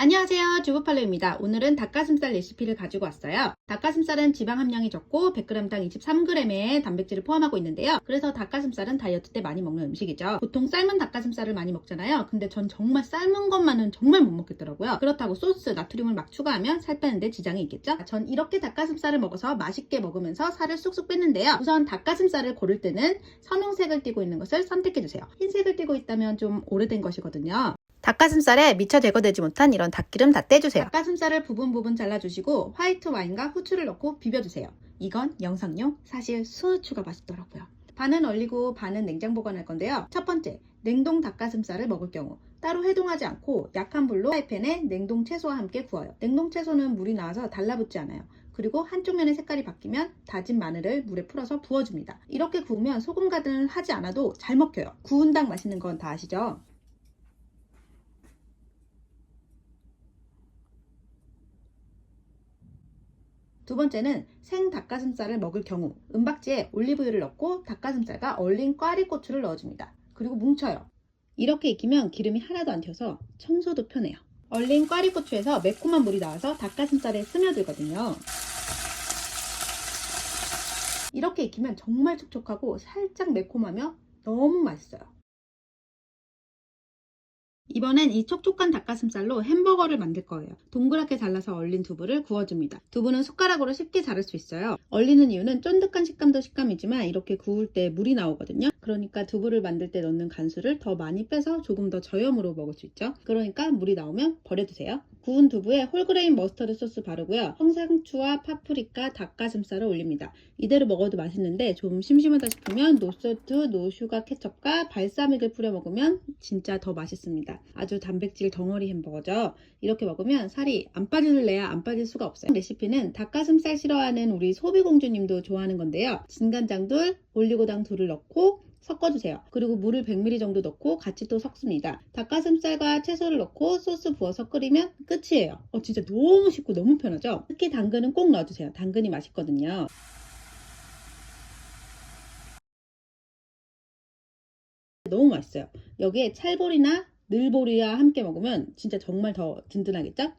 안녕하세요, 주부팔로입니다. 오늘은 닭가슴살 레시피를 가지고 왔어요. 닭가슴살은 지방 함량이 적고 100g당 23g의 단백질을 포함하고 있는데요. 그래서 닭가슴살은 다이어트 때 많이 먹는 음식이죠. 보통 삶은 닭가슴살을 많이 먹잖아요. 근데 전 정말 삶은 것만은 정말 못 먹겠더라고요. 그렇다고 소스, 나트륨을 막 추가하면 살 빼는데 지장이 있겠죠? 전 이렇게 닭가슴살을 먹어서 맛있게 먹으면서 살을 쑥쑥 뺐는데요. 우선 닭가슴살을 고를 때는 선홍색을 띠고 있는 것을 선택해주세요. 흰색을 띠고 있다면 좀 오래된 것이거든요. 닭가슴살에 미처 제거되지 못한 이런 닭기름 다 떼주세요. 닭가슴살을 부분 잘라주시고 화이트 와인과 후추를 넣고 비벼주세요. 이건 영상용, 사실 수후추가 맛있더라고요. 반은 얼리고 반은 냉장 보관할 건데요. 첫 번째, 냉동 닭가슴살을 먹을 경우 따로 해동하지 않고 약한 불로 프라이팬에 냉동 채소와 함께 구워요. 냉동 채소는 물이 나와서 달라붙지 않아요. 그리고 한쪽 면의 색깔이 바뀌면 다진 마늘을 물에 풀어서 부어줍니다. 이렇게 구우면 소금 가득을 하지 않아도 잘 먹혀요. 구운 닭 맛있는 건 다 아시죠? 두 번째는 생 닭가슴살을 먹을 경우 은박지에 올리브유를 넣고 닭가슴살과 얼린 꽈리고추를 넣어줍니다. 그리고 뭉쳐요. 이렇게 익히면 기름이 하나도 안 튀어서 청소도 편해요. 얼린 꽈리고추에서 매콤한 물이 나와서 닭가슴살에 스며들거든요. 이렇게 익히면 정말 촉촉하고 살짝 매콤하며 너무 맛있어요. 이번엔 이 촉촉한 닭가슴살로 햄버거를 만들 거예요. 동그랗게 잘라서 얼린 두부를 구워줍니다. 두부는 숟가락으로 쉽게 자를 수 있어요. 얼리는 이유는 쫀득한 식감도 식감이지만 이렇게 구울 때 물이 나오거든요. 그러니까 두부를 만들 때 넣는 간수를 더 많이 빼서 조금 더 저염으로 먹을 수 있죠. 그러니까 물이 나오면 버려두세요. 구운 두부에 홀그레인 머스터드 소스 바르고요. 홍상추와 파프리카, 닭가슴살을 올립니다. 이대로 먹어도 맛있는데 좀 심심하다 싶으면 노소트, 노슈가 케첩과 발사믹을 뿌려 먹으면 진짜 더 맛있습니다. 아주 단백질 덩어리 햄버거죠. 이렇게 먹으면 살이 안 빠질래야 안 빠질 수가 없어요. 레시피는 닭가슴살 싫어하는 우리 소비공주님도 좋아하는 건데요. 진간장 둘, 올리고당 둘을 넣고 섞어주세요. 그리고 물을 100ml 정도 넣고 같이 또 섞습니다. 닭가슴살과 채소를 넣고 소스 부어서 끓이면 끝이에요. 진짜 너무 쉽고 너무 편하죠? 특히 당근은 꼭 넣어주세요. 당근이 맛있거든요. 너무 맛있어요. 여기에 찰보리나 늘보리와 함께 먹으면 진짜 정말 더 든든하겠죠?